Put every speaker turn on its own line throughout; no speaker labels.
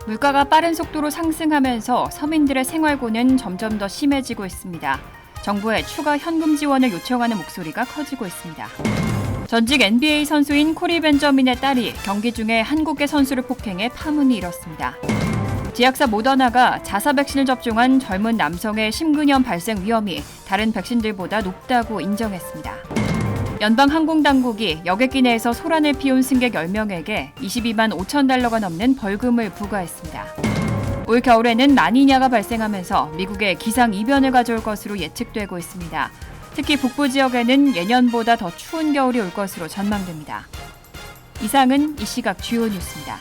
물가가 빠른 속도로 상승하면서 서민들의 생활고는 점점 더 심해지고 있습니다. 정부에 추가 현금 지원을 요청하는 목소리가 커지고 있습니다. 전직 NBA 선수인 코리 벤저민의 딸이 경기 중에 한국계 선수를 폭행해 파문이 일었습니다. 제약사 모더나가 자사 백신을 접종한 젊은 남성의 심근염 발생 위험이 다른 백신들보다 높다고 인정했습니다. 연방항공당국이 여객기 내에서 소란을 피운 승객 10명에게 22만 5천 달러가 넘는 벌금을 부과했습니다. 올 겨울에는 라니냐가 발생하면서 미국에 기상이변을 가져올 것으로 예측되고 있습니다. 특히 북부 지역에는 예년보다 더 추운 겨울이 올 것으로 전망됩니다. 이상은 이 시각 주요 뉴스입니다.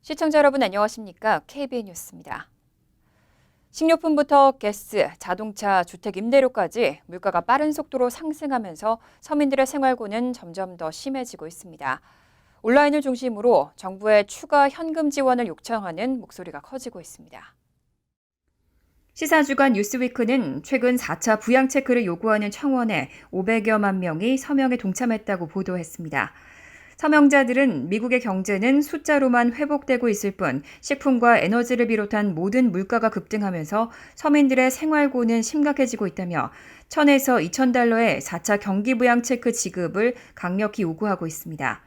시청자 여러분 안녕하십니까? KBN 뉴스입니다. 식료품부터 가스, 자동차, 주택 임대료까지 물가가 빠른 속도로 상승하면서 서민들의 생활고는 점점 더 심해지고 있습니다. 온라인을 중심으로 정부의 추가 현금 지원을 요청하는 목소리가 커지고 있습니다. 시사주간 뉴스위크는 최근 4차 부양체크를 요구하는 청원에 500여만 명이 서명에 동참했다고 보도했습니다. 서명자들은 미국의 경제는 숫자로만 회복되고 있을 뿐 식품과 에너지를 비롯한 모든 물가가 급등하면서 서민들의 생활고는 심각해지고 있다며 1,000에서 2,000달러의 4차 경기부양체크 지급을 강력히 요구하고 있습니다.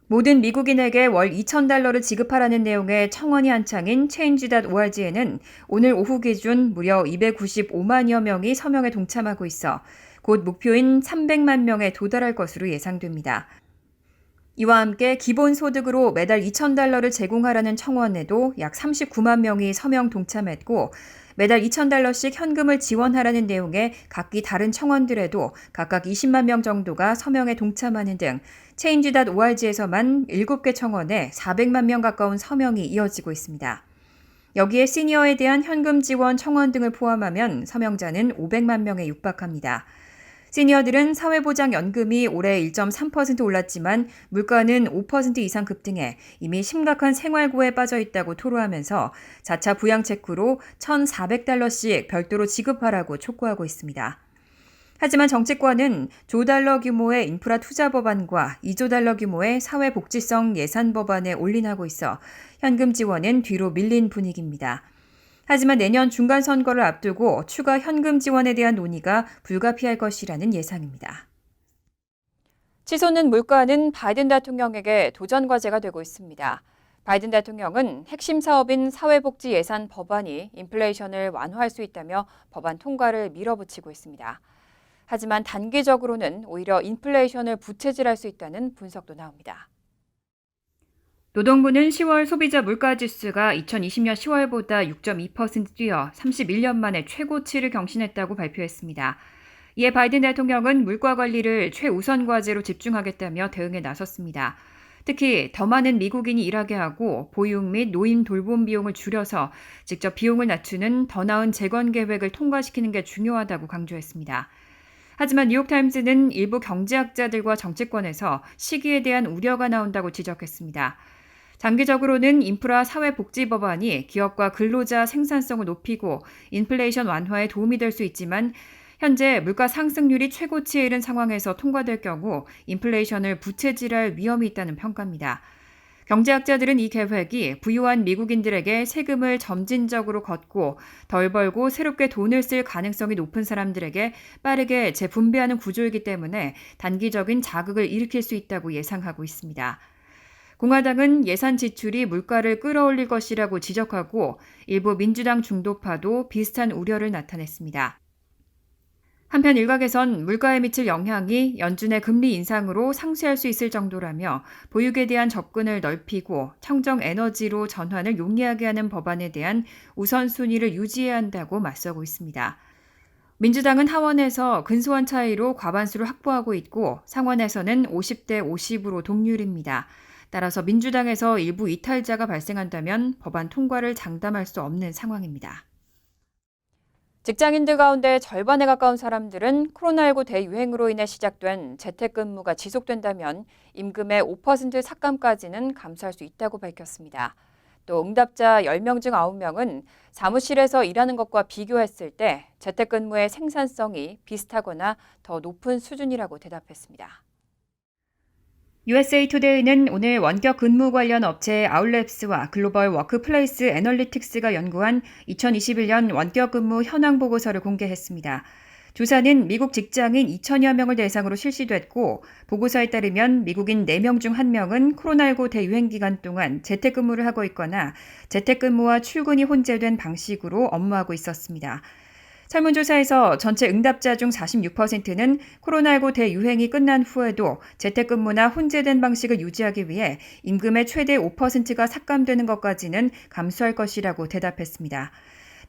모든 미국인에게 월 2,000달러를 지급하라는 내용의 청원이 한창인 Change.org에는 오늘 오후 기준 무려 295만여 명이 서명에 동참하고 있어 곧 목표인 300만 명에 도달할 것으로 예상됩니다. 이와 함께 기본소득으로 매달 2,000달러를 제공하라는 청원에도 약 39만 명이 서명 동참했고 매달 2,000달러씩 현금을 지원하라는 내용의 각기 다른 청원들에도 각각 20만 명 정도가 서명에 동참하는 등 Change.org에서만 7개 청원에 400만 명 가까운 서명이 이어지고 있습니다. 여기에 시니어에 대한 현금 지원 청원 등을 포함하면 서명자는 500만 명에 육박합니다. 시니어들은 사회보장연금이 올해 1.3% 올랐지만 물가는 5% 이상 급등해 이미 심각한 생활고에 빠져 있다고 토로하면서 4차 부양체크로 1,400달러씩 별도로 지급하라고 촉구하고 있습니다. 하지만 정치권은 조 달러 규모의 인프라 투자 법안과 2조 달러 규모의 사회복지성 예산 법안에 올인하고 있어 현금 지원은 뒤로 밀린 분위기입니다. 하지만 내년 중간선거를 앞두고 추가 현금 지원에 대한 논의가 불가피할 것이라는 예상입니다. 치솟는 물가는 바이든 대통령에게 도전 과제가 되고 있습니다. 바이든 대통령은 핵심 사업인 사회복지 예산 법안이 인플레이션을 완화할 수 있다며 법안 통과를 밀어붙이고 있습니다. 하지만 단기적으로는 오히려 인플레이션을 부채질할 수 있다는 분석도 나옵니다. 노동부는 10월 소비자 물가지수가 2020년 10월보다 6.2% 뛰어 31년 만에 최고치를 경신했다고 발표했습니다. 이에 바이든 대통령은 물가 관리를 최우선 과제로 집중하겠다며 대응에 나섰습니다. 특히 더 많은 미국인이 일하게 하고 보육 및 노인 돌봄 비용을 줄여서 직접 비용을 낮추는 더 나은 재건 계획을 통과시키는 게 중요하다고 강조했습니다. 하지만 뉴욕타임스는 일부 경제학자들과 정치권에서 시기에 대한 우려가 나온다고 지적했습니다. 장기적으로는 인프라 사회복지 법안이 기업과 근로자 생산성을 높이고 인플레이션 완화에 도움이 될 수 있지만 현재 물가 상승률이 최고치에 이른 상황에서 통과될 경우 인플레이션을 부채질할 위험이 있다는 평가입니다. 경제학자들은 이 계획이 부유한 미국인들에게 세금을 점진적으로 걷고 덜 벌고 새롭게 돈을 쓸 가능성이 높은 사람들에게 빠르게 재분배하는 구조이기 때문에 단기적인 자극을 일으킬 수 있다고 예상하고 있습니다. 공화당은 예산 지출이 물가를 끌어올릴 것이라고 지적하고 일부 민주당 중도파도 비슷한 우려를 나타냈습니다. 한편 일각에선 물가에 미칠 영향이 연준의 금리 인상으로 상쇄할 수 있을 정도라며 보육에 대한 접근을 넓히고 청정 에너지로 전환을 용이하게 하는 법안에 대한 우선순위를 유지해야 한다고 맞서고 있습니다. 민주당은 하원에서 근소한 차이로 과반수를 확보하고 있고 상원에서는 50대 50으로 동률입니다. 따라서 민주당에서 일부 이탈자가 발생한다면 법안 통과를 장담할 수 없는 상황입니다. 직장인들 가운데 절반에 가까운 사람들은 코로나19 대유행으로 인해 시작된 재택근무가 지속된다면 임금의 5% 삭감까지는 감수할 수 있다고 밝혔습니다. 또 응답자 10명 중 9명은 사무실에서 일하는 것과 비교했을 때 재택근무의 생산성이 비슷하거나 더 높은 수준이라고 대답했습니다. USA 투데이는 오늘 원격 근무 관련 업체 아웃랩스와 글로벌 워크플레이스 애널리틱스가 연구한 2021년 원격 근무 현황 보고서를 공개했습니다. 조사는 미국 직장인 2천여 명을 대상으로 실시됐고 보고서에 따르면 미국인 4명 중 1명은 코로나19 대유행 기간 동안 재택근무를 하고 있거나 재택근무와 출근이 혼재된 방식으로 업무하고 있었습니다. 설문조사에서 전체 응답자 중 46%는 코로나19 대유행이 끝난 후에도 재택근무나 혼재된 방식을 유지하기 위해 임금의 최대 5%가 삭감되는 것까지는 감수할 것이라고 대답했습니다.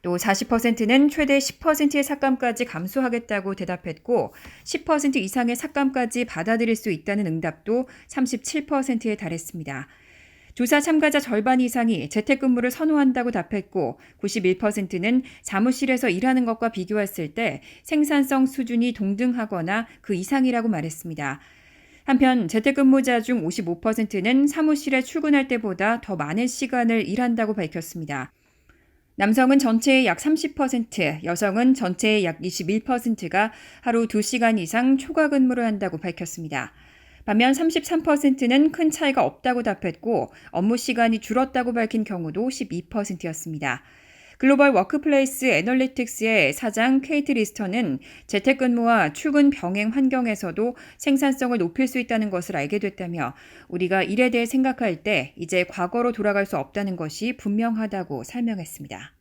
또 40%는 최대 10%의 삭감까지 감수하겠다고 대답했고 10% 이상의 삭감까지 받아들일 수 있다는 응답도 37%에 달했습니다. 조사 참가자 절반 이상이 재택근무를 선호한다고 답했고 91%는 사무실에서 일하는 것과 비교했을 때 생산성 수준이 동등하거나 그 이상이라고 말했습니다. 한편 재택근무자 중 55%는 사무실에 출근할 때보다 더 많은 시간을 일한다고 밝혔습니다. 남성은 전체의 약 30%, 여성은 전체의 약 21%가 하루 2시간 이상 초과 근무를 한다고 밝혔습니다. 반면 33%는 큰 차이가 없다고 답했고 업무 시간이 줄었다고 밝힌 경우도 12%였습니다. 글로벌 워크플레이스 애널리틱스의 사장 케이트 리스터는 재택근무와 출근 병행 환경에서도 생산성을 높일 수 있다는 것을 알게 됐다며 우리가 일에 대해 생각할 때 이제 과거로 돌아갈 수 없다는 것이 분명하다고 설명했습니다.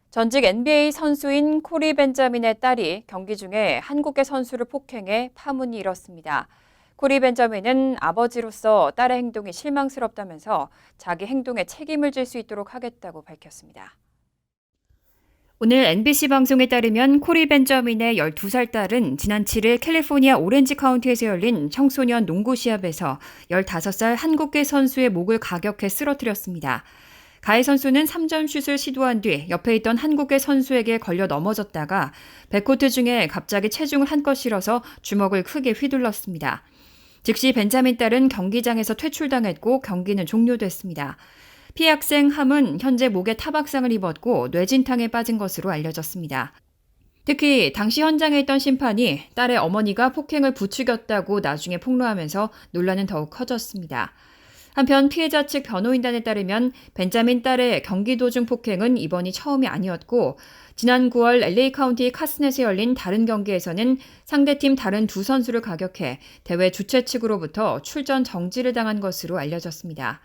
전직 NBA 선수인 코리 벤자민의 딸이 경기 중에 한국계 선수를 폭행해 파문이 일었습니다. 코리 벤자민은 아버지로서 딸의 행동이 실망스럽다면서 자기 행동에 책임을 질 수 있도록 하겠다고 밝혔습니다. 오늘 NBC 방송에 따르면 코리 벤자민의 12살 딸은 지난 7일 캘리포니아 오렌지 카운티에서 열린 청소년 농구 시합에서 15살 한국계 선수의 목을 가격해 쓰러뜨렸습니다. 가해 선수는 3점 슛을 시도한 뒤 옆에 있던 한국계 선수에게 걸려 넘어졌다가 백코트 중에 갑자기 체중을 한껏 실어서 주먹을 크게 휘둘렀습니다. 즉시 벤자민 딸은 경기장에서 퇴출당했고 경기는 종료됐습니다. 피해 학생 함은 현재 목에 타박상을 입었고 뇌진탕에 빠진 것으로 알려졌습니다. 특히 당시 현장에 있던 심판이 딸의 어머니가 폭행을 부추겼다고 나중에 폭로하면서 논란은 더욱 커졌습니다. 한편 피해자 측 변호인단에 따르면 벤자민 딸의 경기 도중 폭행은 이번이 처음이 아니었고 지난 9월 LA 카운티 카스넷에 열린 다른 경기에서는 상대팀 다른 두 선수를 가격해 대회 주최 측으로부터 출전 정지를 당한 것으로 알려졌습니다.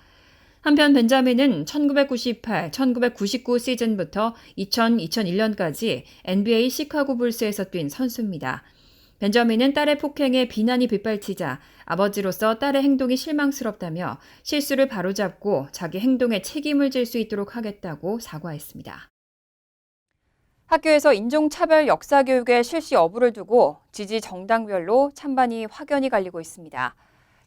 한편 벤자민은 1998-1999 시즌부터 2000-2001년까지 NBA 시카고 불스에서 뛴 선수입니다. 벤자민은 딸의 폭행에 비난이 빗발치자 아버지로서 딸의 행동이 실망스럽다며 실수를 바로잡고 자기 행동에 책임을 질 수 있도록 하겠다고 사과했습니다. 학교에서 인종차별 역사교육의 실시 여부를 두고 지지 정당별로 찬반이 확연히 갈리고 있습니다.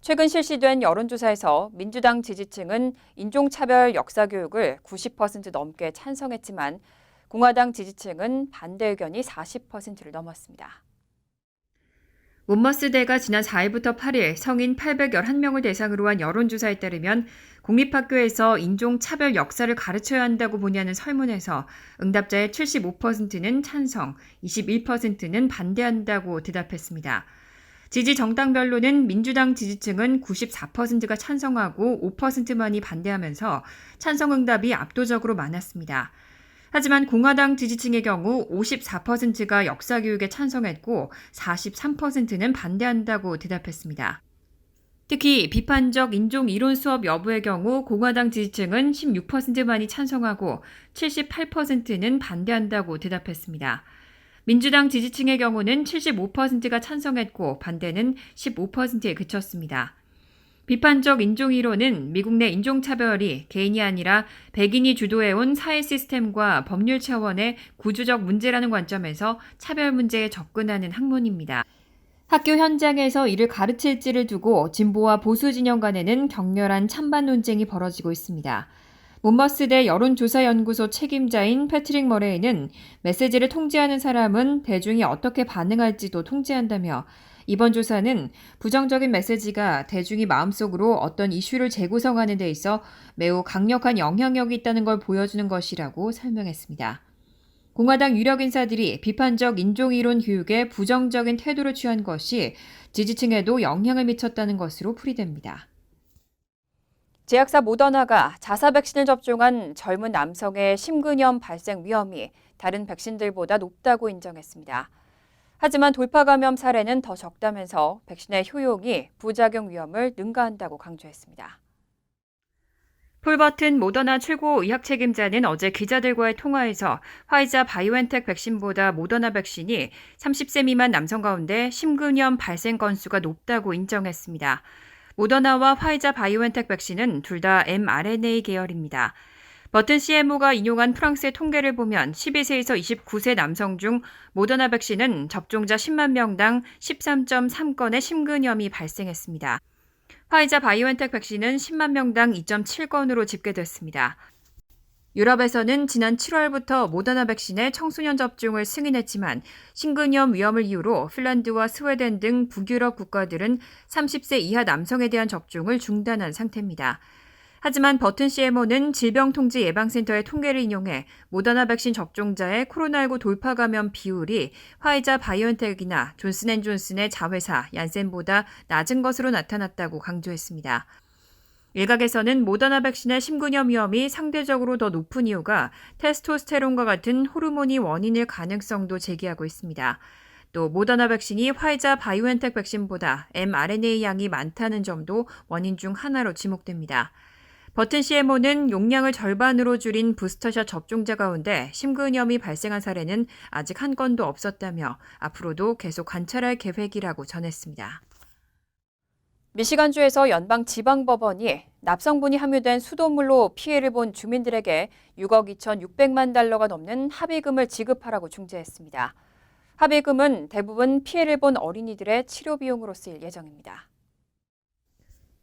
최근 실시된 여론조사에서 민주당 지지층은 인종차별 역사교육을 90% 넘게 찬성했지만 공화당 지지층은 반대 의견이 40%를 넘었습니다. 몬머스대가 지난 4일부터 8일 성인 811명을 대상으로 한 여론조사에 따르면 공립학교에서 인종차별 역사를 가르쳐야 한다고 보냐는 설문에서 응답자의 75%는 찬성, 21%는 반대한다고 대답했습니다. 지지 정당별로는 민주당 지지층은 94%가 찬성하고 5%만이 반대하면서 찬성 응답이 압도적으로 많았습니다. 하지만 공화당 지지층의 경우 54%가 역사교육에 찬성했고 43%는 반대한다고 대답했습니다. 특히 비판적 인종이론 수업 여부의 경우 공화당 지지층은 16%만이 찬성하고 78%는 반대한다고 대답했습니다. 민주당 지지층의 경우는 75%가 찬성했고 반대는 15%에 그쳤습니다. 비판적 인종이론은 미국 내 인종차별이 개인이 아니라 백인이 주도해온 사회 시스템과 법률 차원의 구조적 문제라는 관점에서 차별 문제에 접근하는 학문입니다. 학교 현장에서 이를 가르칠지를 두고 진보와 보수 진영 간에는 격렬한 찬반 논쟁이 벌어지고 있습니다. 몬머스대 여론조사연구소 책임자인 패트릭 머레이는 메시지를 통제하는 사람은 대중이 어떻게 반응할지도 통제한다며 이번 조사는 부정적인 메시지가 대중이 마음속으로 어떤 이슈를 재구성하는 데 있어 매우 강력한 영향력이 있다는 걸 보여주는 것이라고 설명했습니다. 공화당 유력 인사들이 비판적 인종이론 교육에 부정적인 태도를 취한 것이 지지층에도 영향을 미쳤다는 것으로 풀이됩니다. 제약사 모더나가 자사 백신을 접종한 젊은 남성의 심근염 발생 위험이 다른 백신들보다 높다고 인정했습니다. 하지만 돌파 감염 사례는 더 적다면서 백신의 효용이 부작용 위험을 능가한다고 강조했습니다. 폴 버튼 모더나 최고 의학 책임자는 어제 기자들과의 통화에서 화이자 바이오엔텍 백신보다 모더나 백신이 30세 미만 남성 가운데 심근염 발생 건수가 높다고 인정했습니다. 모더나와 화이자 바이오엔텍 백신은 둘 다 mRNA 계열입니다. 버튼 CMO가 인용한 프랑스의 통계를 보면 12세에서 29세 남성 중 모더나 백신은 접종자 10만 명당 13.3건의 심근염이 발생했습니다. 화이자 바이오엔텍 백신은 10만 명당 2.7건으로 집계됐습니다. 유럽에서는 지난 7월부터 모더나 백신의 청소년 접종을 승인했지만 심근염 위험을 이유로 핀란드와 스웨덴 등 북유럽 국가들은 30세 이하 남성에 대한 접종을 중단한 상태입니다. 하지만 버튼 CMO는 질병통제예방센터의 통계를 인용해 모더나 백신 접종자의 코로나19 돌파 감염 비율이 화이자 바이오엔텍이나 존슨앤존슨의 자회사 얀센보다 낮은 것으로 나타났다고 강조했습니다. 일각에서는 모더나 백신의 심근염 위험이 상대적으로 더 높은 이유가 테스토스테론과 같은 호르몬이 원인일 가능성도 제기하고 있습니다. 또 모더나 백신이 화이자 바이오엔텍 백신보다 mRNA 양이 많다는 점도 원인 중 하나로 지목됩니다. 버튼 CMO는 용량을 절반으로 줄인 부스터샷 접종자 가운데 심근염이 발생한 사례는 아직 한 건도 없었다며 앞으로도 계속 관찰할 계획이라고 전했습니다. 미시간주에서 연방지방법원이 납성분이 함유된 수돗물로 피해를 본 주민들에게 6억 2,600만 달러가 넘는 합의금을 지급하라고 중재했습니다. 합의금은 대부분 피해를 본 어린이들의 치료 비용으로 쓰일 예정입니다.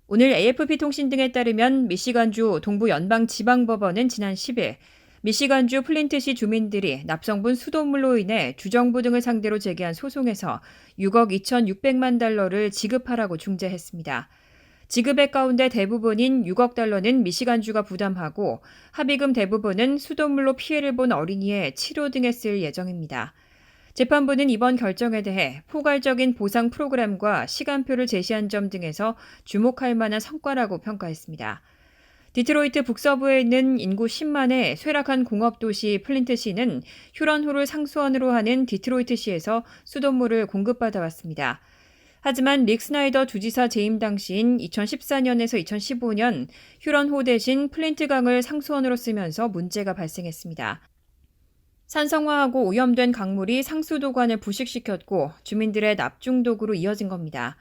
오늘 AFP 통신 등에 따르면 미시간주 동부연방지방법원은 지난 10일 미시간주 플린트시 주민들이 납성분 수돗물로 인해 주정부 등을 상대로 제기한 소송에서 6억 2,600만 달러를 지급하라고 중재했습니다. 지급액 가운데 대부분인 6억 달러는 미시간주가 부담하고 합의금 대부분은 수돗물로 피해를 본 어린이의 치료 등에 쓸 예정입니다. 재판부는 이번 결정에 대해 포괄적인 보상 프로그램과 시간표를 제시한 점 등에서 주목할 만한 성과라고 평가했습니다. 디트로이트 북서부에 있는 인구 10만의 쇠락한 공업도시 플린트시는 휴런호를 상수원으로 하는 디트로이트시에서 수돗물을 공급받아 왔습니다. 하지만 릭 스나이더 주지사 재임 당시인 2014년에서 2015년 휴런호 대신 플린트강을 상수원으로 쓰면서 문제가 발생했습니다. 산성화하고 오염된 강물이 상수도관을 부식시켰고 주민들의 납중독으로 이어진 겁니다.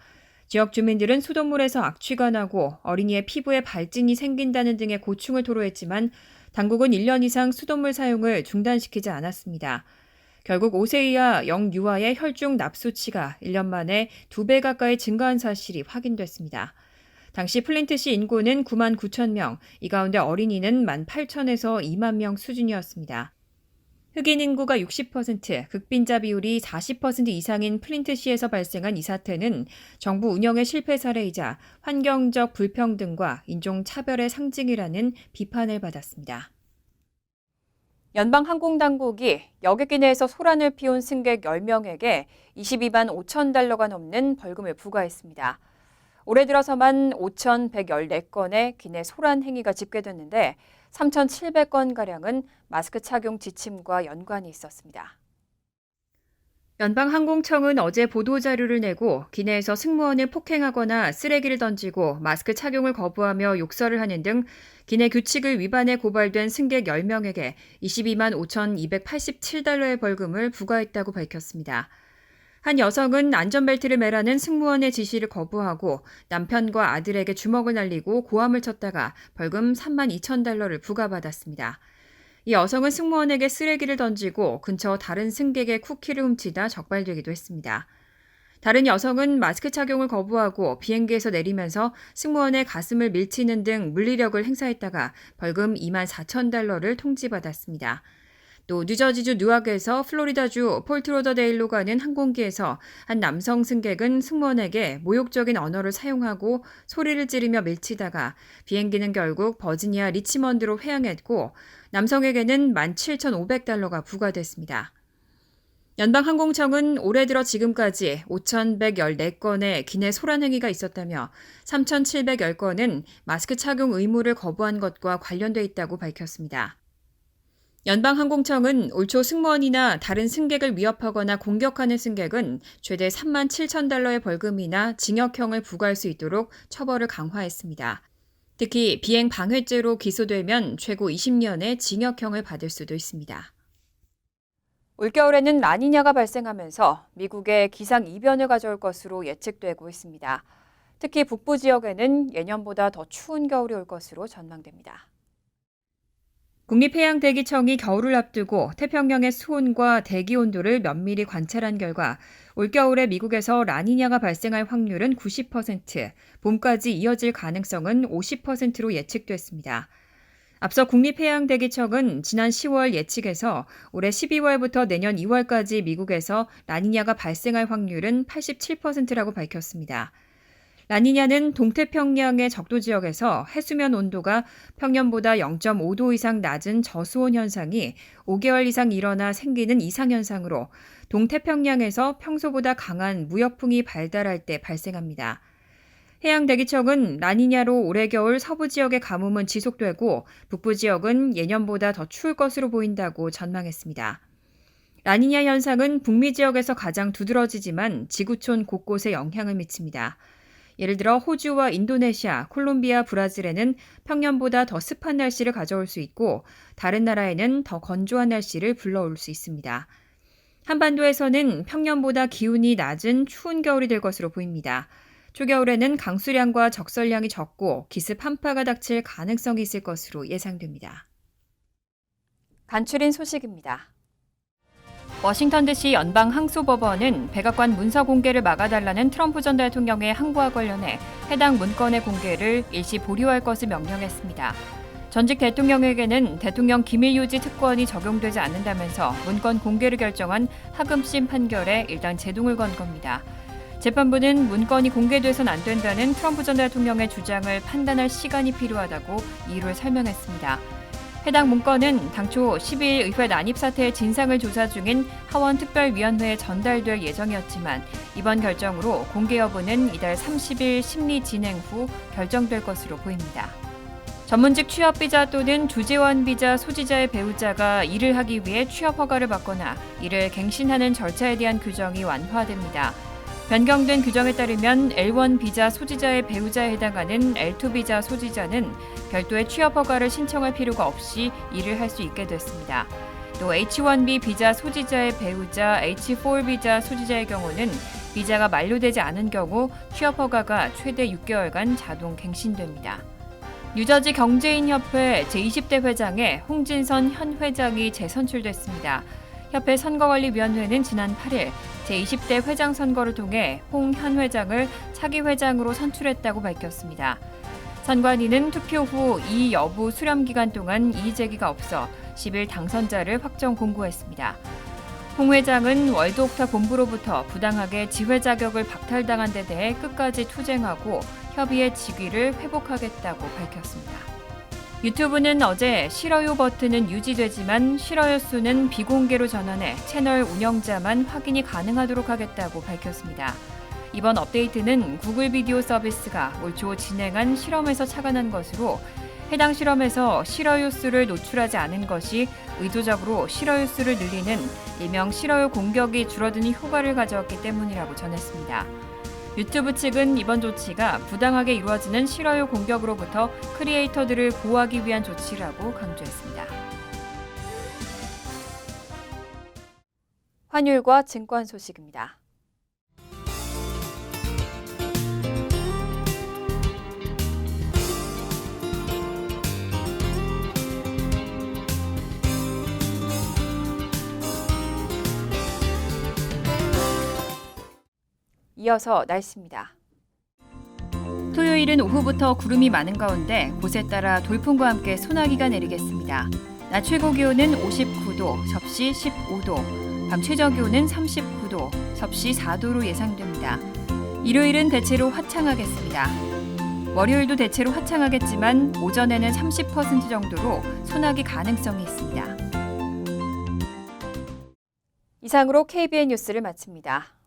지역 주민들은 수돗물에서 악취가 나고 어린이의 피부에 발진이 생긴다는 등의 고충을 토로했지만 당국은 1년 이상 수돗물 사용을 중단시키지 않았습니다. 결국 5세 이하 영유아의 혈중 납수치가 1년 만에 2배 가까이 증가한 사실이 확인됐습니다. 당시 플린트시 인구는 9만 9천 명, 이 가운데 어린이는 1만 8천에서 2만 명 수준이었습니다. 흑인 인구가 60%, 극빈자 비율이 40% 이상인 플린트시에서 발생한 이 사태는 정부 운영의 실패 사례이자 환경적 불평등과 인종차별의 상징이라는 비판을 받았습니다. 연방항공당국이 여객기 내에서 소란을 피운 승객 10명에게 22만 5천 달러가 넘는 벌금을 부과했습니다. 올해 들어서만 5,114건의 기내 소란 행위가 집계됐는데 3,700건가량은 마스크 착용 지침과 연관이 있었습니다. 연방항공청은 어제 보도자료를 내고 기내에서 승무원을 폭행하거나 쓰레기를 던지고 마스크 착용을 거부하며 욕설을 하는 등 기내 규칙을 위반해 고발된 승객 10명에게 22만 5,287달러의 벌금을 부과했다고 밝혔습니다. 한 여성은 안전벨트를 매라는 승무원의 지시를 거부하고 남편과 아들에게 주먹을 날리고 고함을 쳤다가 벌금 3만 2천 달러를 부과받았습니다. 이 여성은 승무원에게 쓰레기를 던지고 근처 다른 승객의 쿠키를 훔치다 적발되기도 했습니다. 다른 여성은 마스크 착용을 거부하고 비행기에서 내리면서 승무원의 가슴을 밀치는 등 물리력을 행사했다가 벌금 24,000달러를 통지받았습니다. 또 뉴저지주 뉴아크에서 플로리다주 폴트로더데일로 가는 항공기에서 한 남성 승객은 승무원에게 모욕적인 언어를 사용하고 소리를 지르며 밀치다가 비행기는 결국 버지니아 리치먼드로 회항했고 남성에게는 17,500달러가 부과됐습니다. 연방항공청은 올해 들어 지금까지 5,114건의 기내 소란 행위가 있었다며 3,710건은 마스크 착용 의무를 거부한 것과 관련돼 있다고 밝혔습니다. 연방항공청은 올 초 승무원이나 다른 승객을 위협하거나 공격하는 승객은 최대 37,000달러의 벌금이나 징역형을 부과할 수 있도록 처벌을 강화했습니다. 특히 비행 방해죄로 기소되면 최고 20년의 징역형을 받을 수도 있습니다. 올겨울에는 라니냐가 발생하면서 미국에 기상 이변을 가져올 것으로 예측되고 있습니다. 특히 북부 지역에는 예년보다 더 추운 겨울이 올 것으로 전망됩니다. 국립해양대기청이 겨울을 앞두고 태평양의 수온과 대기 온도를 면밀히 관찰한 결과 올겨울에 미국에서 라니냐가 발생할 확률은 90%, 봄까지 이어질 가능성은 50%로 예측됐습니다. 앞서 국립해양대기청은 지난 10월 예측에서 올해 12월부터 내년 2월까지 미국에서 라니냐가 발생할 확률은 87%라고 밝혔습니다. 라니냐는 동태평양의 적도 지역에서 해수면 온도가 평년보다 0.5도 이상 낮은 저수온 현상이 5개월 이상 일어나 생기는 이상현상으로 동태평양에서 평소보다 강한 무역풍이 발달할 때 발생합니다. 해양대기청은 라니냐로 올해 겨울 서부 지역의 가뭄은 지속되고 북부 지역은 예년보다 더 추울 것으로 보인다고 전망했습니다. 라니냐 현상은 북미 지역에서 가장 두드러지지만 지구촌 곳곳에 영향을 미칩니다. 예를 들어 호주와 인도네시아, 콜롬비아, 브라질에는 평년보다 더 습한 날씨를 가져올 수 있고 다른 나라에는 더 건조한 날씨를 불러올 수 있습니다. 한반도에서는 평년보다 기온이 낮은 추운 겨울이 될 것으로 보입니다. 초겨울에는 강수량과 적설량이 적고 기습 한파가 닥칠 가능성이 있을 것으로 예상됩니다. 간추린 소식입니다. 워싱턴 DC 연방항소법원은 백악관 문서 공개를 막아달라는 트럼프 전 대통령의 항고와 관련해 해당 문건의 공개를 일시 보류할 것을 명령했습니다. 전직 대통령에게는 대통령 기밀 유지 특권이 적용되지 않는다면서 문건 공개를 결정한 하급심 판결에 일단 제동을 건 겁니다. 재판부는 문건이 공개돼선 안 된다는 트럼프 전 대통령의 주장을 판단할 시간이 필요하다고 이유를 설명했습니다. 해당 문건은 당초 10일 의회 난입 사태의 진상을 조사 중인 하원 특별위원회에 전달될 예정이었지만 이번 결정으로 공개 여부는 이달 30일 심리 진행 후 결정될 것으로 보입니다. 전문직 취업 비자 또는 주재원 비자 소지자의 배우자가 일을 하기 위해 취업 허가를 받거나 이를 갱신하는 절차에 대한 규정이 완화됩니다. 변경된 규정에 따르면 L1 비자 소지자의 배우자에 해당하는 L2 비자 소지자는 별도의 취업 허가를 신청할 필요가 없이 일을 할 수 있게 됐습니다. 또 H1B 비자 소지자의 배우자 H4 비자 소지자의 경우는 비자가 만료되지 않은 경우 취업 허가가 최대 6개월간 자동 갱신됩니다. 뉴저지 경제인협회 제20대 회장에 홍진선 현 회장이 재선출됐습니다. 협회 선거관리위원회는 지난 8일 제20대 회장 선거를 통해 홍 현 회장을 차기 회장으로 선출했다고 밝혔습니다. 선관위는 투표 후 이 여부 수렴 기간 동안 이의 제기가 없어 10일 당선자를 확정 공고했습니다. 홍 회장은 월드옥타 본부로부터 부당하게 지회 자격을 박탈당한 데 대해 끝까지 투쟁하고 협의의 직위를 회복하겠다고 밝혔습니다. 유튜브는 어제 싫어요 버튼은 유지되지만 싫어요 수는 비공개로 전환해 채널 운영자만 확인이 가능하도록 하겠다고 밝혔습니다. 이번 업데이트는 구글 비디오 서비스가 올 초 진행한 실험에서 착안한 것으로 해당 실험에서 싫어요 수를 노출하지 않은 것이 의도적으로 싫어요 수를 늘리는 일명 싫어요 공격이 줄어드는 효과를 가져왔기 때문이라고 전했습니다. 유튜브 측은 이번 조치가 부당하게 이루어지는 싫어요 공격으로부터 크리에이터들을 보호하기 위한 조치라고 강조했습니다. 환율과 증권 소식입니다. 이어서 날씨입니다. 토요일은 오후부터 구름이 많은 가운데 곳에 따라 돌풍과 함께 소나기가 내리겠습니다. 낮 최고 기온은 59도, 접시 15도, 밤 최저 기온은 39도, 접시 4도로 예상됩니다. 일요일은 대체로 화창하겠습니다. 월요일도 대체로 화창하겠지만 오전에는 30% 정도로 소나기 가능성이 있습니다. 이상으로 KBN 뉴스를 마칩니다.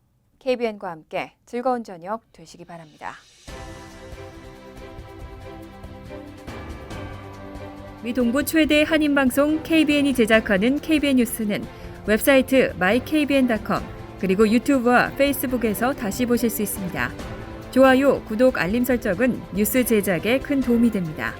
KBN과 함께 즐거운 저녁 되시기 바랍니다. 미 동부 최대 한인방송 KBN이 제작하는 KBN 뉴스는 웹사이트 mykbn.com 그리고 유튜브와 페이스북에서 다시 보실 수 있습니다. 좋아요, 구독, 알림 설정은 뉴스 제작에 큰 도움이 됩니다.